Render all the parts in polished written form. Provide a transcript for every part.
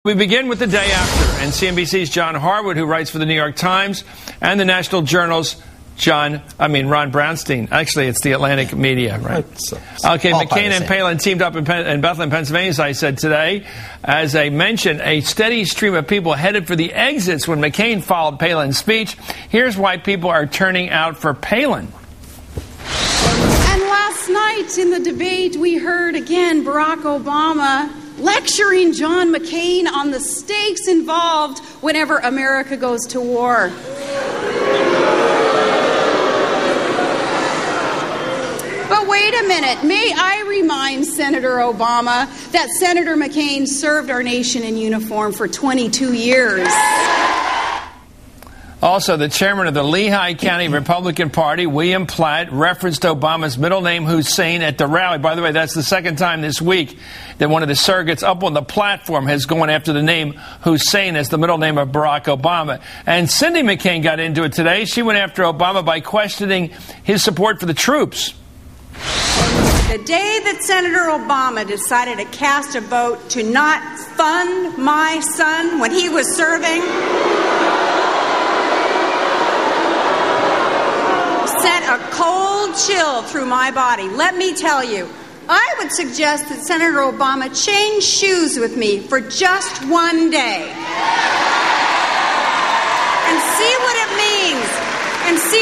We begin with the day after, and CNBC's John Harwood, who writes for the New York Times and the national journals, Ron Brownstein. Actually, it's the Atlantic media, right? Okay, McCain and Palin teamed up in Bethlehem, Pennsylvania, as I said today. As I mentioned, a steady stream of people headed for the exits when McCain followed Palin's speech. Here's why people are turning out for Palin. And last night in the debate, we heard again Barack Obama lecturing John McCain on the stakes involved whenever America goes to war. But wait a minute. May I remind Senator Obama that Senator McCain served our nation in uniform for 22 years. Also, the chairman of the Lehigh County Republican Party, William Platt, referenced Obama's middle name, Hussein, at the rally. By the way, that's the second time this week that one of the surrogates up on the platform has gone after the name Hussein as the middle name of Barack Obama. And Cindy McCain got into it today. She went after Obama by questioning his support for the troops. The day that Senator Obama decided to cast a vote to not fund my son when he was serving sent a cold chill through my body. Let me tell you, I would suggest that Senator Obama change shoes with me for just one day and see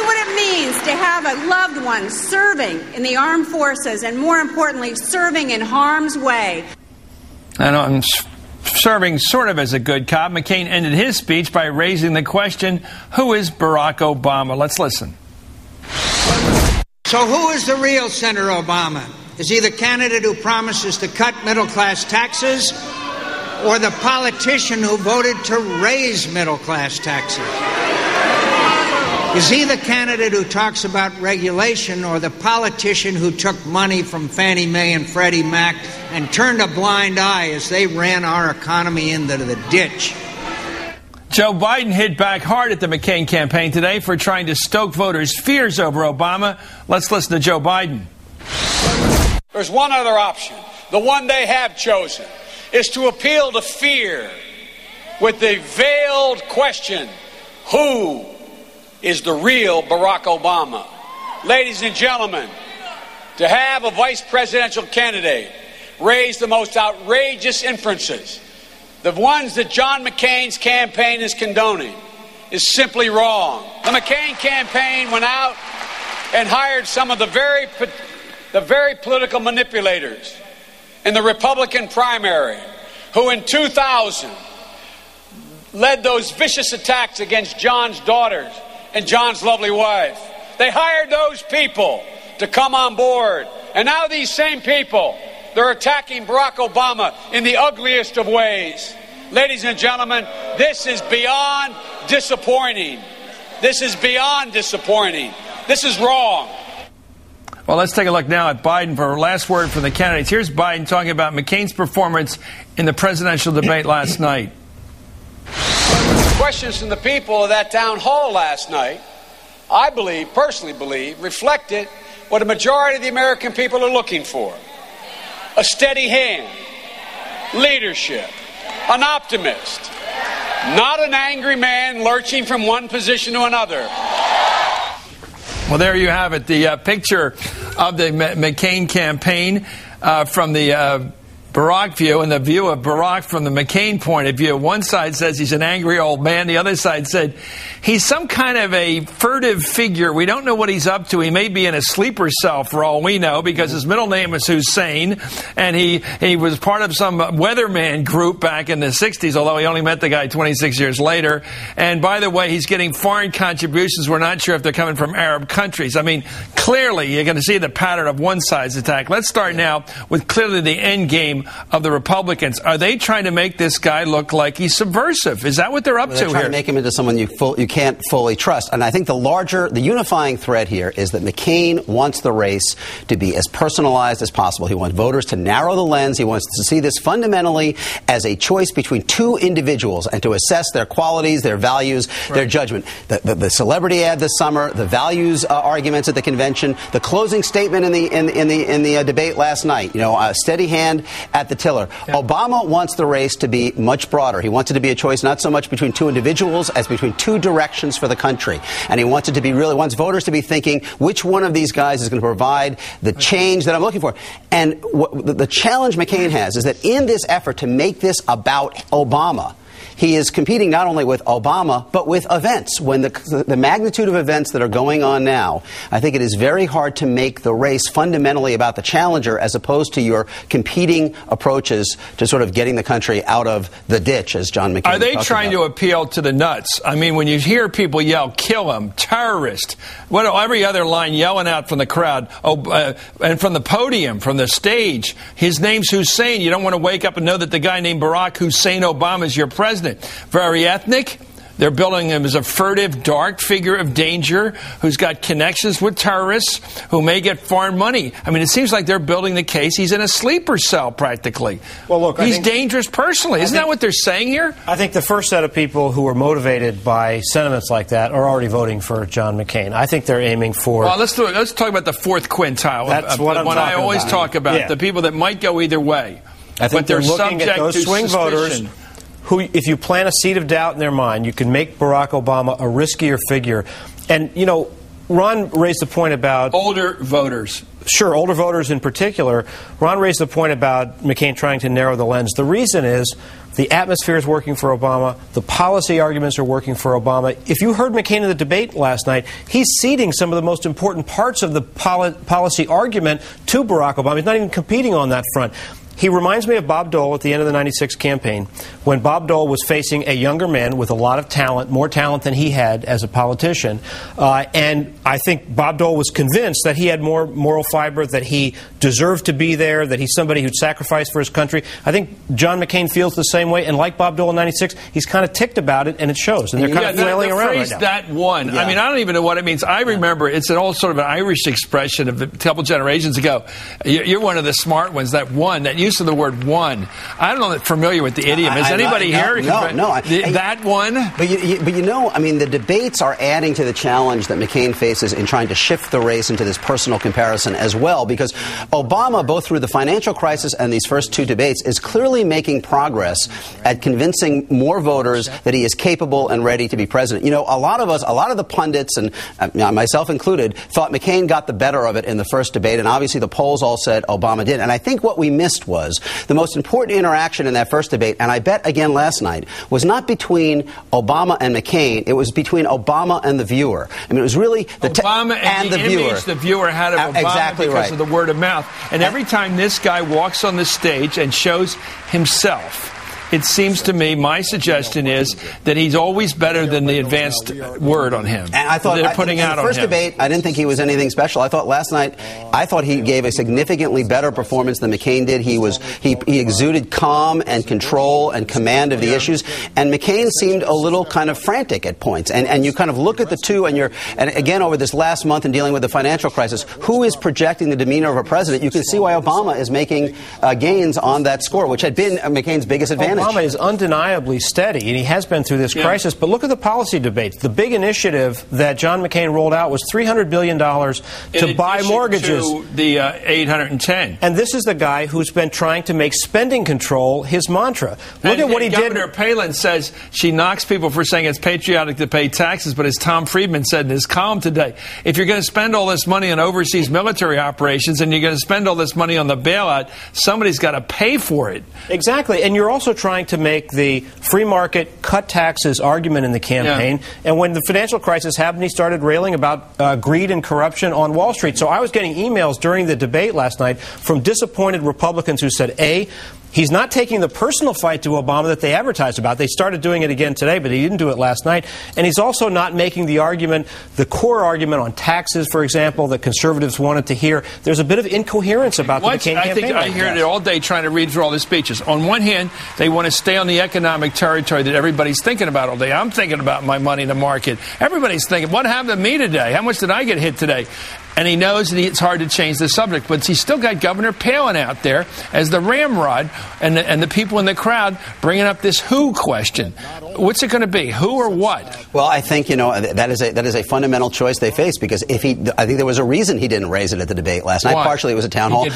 what it means to have a loved one serving in the armed forces and, more importantly, serving in harm's way. And on serving sort of as a good cop, McCain ended his speech by raising the question, who is Barack Obama? Let's listen. So who is the real Senator Obama? Is he the candidate who promises to cut middle-class taxes, or the politician who voted to raise middle-class taxes? Is he the candidate who talks about regulation, or the politician who took money from Fannie Mae and Freddie Mac and turned a blind eye as they ran our economy into the ditch? Joe Biden hit back hard at the McCain campaign today for trying to stoke voters' fears over Obama. Let's listen to Joe Biden. There's one other option. The one they have chosen is to appeal to fear with the veiled question, who is the real Barack Obama? Ladies and gentlemen, to have a vice presidential candidate raise the most outrageous inferences, the ones that John McCain's campaign is condoning, is simply wrong. The McCain campaign went out and hired some of the very political manipulators in the Republican primary who in 2000 led those vicious attacks against John's daughters and John's lovely wife. They hired those people to come on board. And now these same people, they're attacking Barack Obama in the ugliest of ways. Ladies and gentlemen, this is beyond disappointing. This is beyond disappointing. This is wrong. Well, let's take a look now at Biden for a last word from the candidates. Here's Biden talking about McCain's performance in the presidential debate last night. Questions from the people of that town hall last night, I personally believe, reflected what a majority of the American people are looking for. A steady hand, leadership, an optimist, not an angry man lurching from one position to another. Well, there you have it, the picture of the McCain campaign from the Barack view and the view of Barack from the McCain point of view. One side says he's an angry old man. The other side said he's some kind of a furtive figure. We don't know what he's up to. He may be in a sleeper cell for all we know because his middle name is Hussein, and he was part of some weatherman group back in the 60s, although he only met the guy 26 years later. And by the way, he's getting foreign contributions. We're not sure if they're coming from Arab countries. I mean, clearly you're going to see the pattern of one side's attack. Let's start now with clearly the end game of the Republicans. Are they trying to make this guy look like he's subversive? Is that what they're up to here? They're trying to make him into someone you can't fully trust. And I think the unifying thread here is that McCain wants the race to be as personalized as possible. He wants voters to narrow the lens. He wants to see this fundamentally as a choice between two individuals and to assess their qualities, their values, their judgment. The celebrity ad this summer, the values arguments at the convention, the closing statement in the debate last night. You know, a steady hand at the tiller. Yeah. Obama wants the race to be much broader. He wants it to be a choice not so much between two individuals as between two directions for the country. And he wants it to be wants voters to be thinking which one of these guys is going to provide the change that I'm looking for. And the challenge McCain has is that in this effort to make this about Obama, he is competing not only with Obama, but with events. When the magnitude of events that are going on now, I think it is very hard to make the race fundamentally about the challenger as opposed to your competing approaches to sort of getting the country out of the ditch, as John McCain Are they trying to appeal to the nuts? I mean, when you hear people yell, kill him, terrorist, every other line yelling out from the crowd, and from the podium, from the stage, his name's Hussein. You don't want to wake up and know that the guy named Barack Hussein Obama is your president. Very ethnic. They're building him as a furtive, dark figure of danger who's got connections with terrorists who may get foreign money. I mean, it seems like they're building the case. He's in a sleeper cell, practically. Well, look, he's dangerous personally. Isn't that what they're saying here? I think the first set of people who are motivated by sentiments like that are already voting for John McCain. I think they're aiming for... Well, let's talk about the fourth quintile. That's what I'm talking I always talk about, yeah. The people that might go either way. I think they're looking at those swing voters who, if you plant a seed of doubt in their mind, you can make Barack Obama a riskier figure. And, you know, Ron raised the point about... older voters. Sure, older voters in particular. Ron raised the point about McCain trying to narrow the lens. The reason is the atmosphere is working for Obama. The policy arguments are working for Obama. If you heard McCain in the debate last night, he's ceding some of the most important parts of the policy argument to Barack Obama. He's not even competing on that front. He reminds me of Bob Dole at the end of the 96 campaign, when Bob Dole was facing a younger man with a lot of talent, more talent than he had as a politician. And I think Bob Dole was convinced that he had more moral fiber, that he deserved to be there, that he's somebody who'd sacrificed for his country. I think John McCain feels the same way. And like Bob Dole in 96, he's kind of ticked about it, and it shows. And they're kind of flailing around right now. That one. Yeah. I mean, I don't even know what it means. I remember it's an old sort of an Irish expression of a couple generations ago. You're one of the smart ones, that one, that use of the word one. I don't know that familiar with the idiom. Is anybody here? No. That one? But you know, I mean, the debates are adding to the challenge that McCain faces in trying to shift the race into this personal comparison as well, because Obama, both through the financial crisis and these first two debates, is clearly making progress at convincing more voters that he is capable and ready to be president. You know, a lot of the pundits, and myself included, thought McCain got the better of it in the first debate, and obviously the polls all said Obama did. And I think what we missed was the most important interaction in that first debate, and I bet again last night, was not between Obama and McCain. It was between Obama and the viewer. I mean, it was really the Obama and the viewer. Image the viewer had of Obama exactly because right. of the word of mouth. And every time this guy walks on the stage and shows himself, it seems to me, my suggestion is that he's always better than the advanced word on him. And I thought they're putting in out the first on him. debate, I didn't think he was anything special. I thought last night, he gave a significantly better performance than McCain did. He exuded calm and control and command of the issues. And McCain seemed a little kind of frantic at points. And you kind of look at the two, and again over this last month in dealing with the financial crisis, who is projecting the demeanor of a president? You can see why Obama is making gains on that score, which had been McCain's biggest advantage. Obama is undeniably steady, and he has been through this crisis. But look at the policy debates. The big initiative that John McCain rolled out was $300 billion to buy mortgages. To the 810. And this is the guy who's been trying to make spending control his mantra. Look at what he did. Governor Palin says she knocks people for saying it's patriotic to pay taxes, but as Tom Friedman said in his column today, if you're going to spend all this money on overseas military operations and you're going to spend all this money on the bailout, somebody's got to pay for it. Exactly. And you're also trying to make the free market, cut taxes argument in the campaign. Yeah. And when the financial crisis happened, he started railing about greed and corruption on Wall Street. So I was getting emails during the debate last night from disappointed Republicans who said, A, he's not taking the personal fight to Obama that they advertised about. They started doing it again today, but he didn't do it last night. And he's also not making the argument, the core argument on taxes, for example, that conservatives wanted to hear. There's a bit of incoherence about the McCain campaign. I think I hear it all day trying to read through all the speeches. On one hand, they want to stay on the economic territory that everybody's thinking about all day. I'm thinking about my money in the market. Everybody's thinking, what happened to me today? How much did I get hit today? And he knows that it's hard to change the subject, but he's still got Governor Palin out there as the ramrod, and the people in the crowd bringing up this who question. What's it going to be, who or what? Well, I think, that is a fundamental choice they face, because I think there was a reason he didn't raise it at the debate last night. Why? Partially it was a town hall.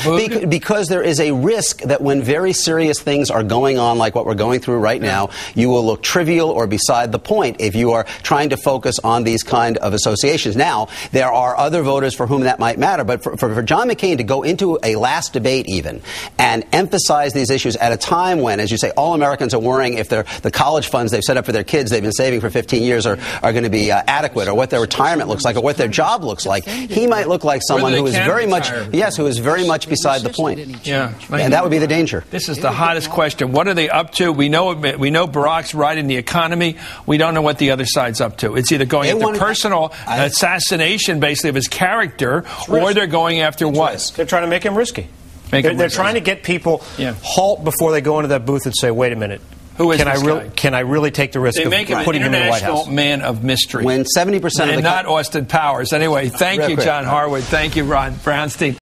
Because there is a risk that when very serious things are going on, like what we're going through right now, you will look trivial or beside the point if you are trying to focus on these kind of associations. Now, there are other voters for whom that might matter, but for John McCain to go into a last debate even and emphasize these issues at a time when, as you say, all Americans are worrying if the college funds they've set up for their kids they've been saving for 15 years are going to be adequate, or what their retirement looks like, or what their job looks like. He might look like someone who is very much beside the point. Yeah, and that would be the danger. This is the hottest question. What are they up to? We know Barack's riding the economy. We don't know what the other side's up to. It's either going after personal assassination, basically, of his character, or they're going after what? They're trying to make him risky. They're trying to get people halt before they go into that booth and say, wait a minute. Who is this guy? Can I really take the risk of putting him in the White House? Man of mystery. When 70% of the not Austin Powers. Anyway, thank you, John Harwood. Thank you, Ron Brownstein.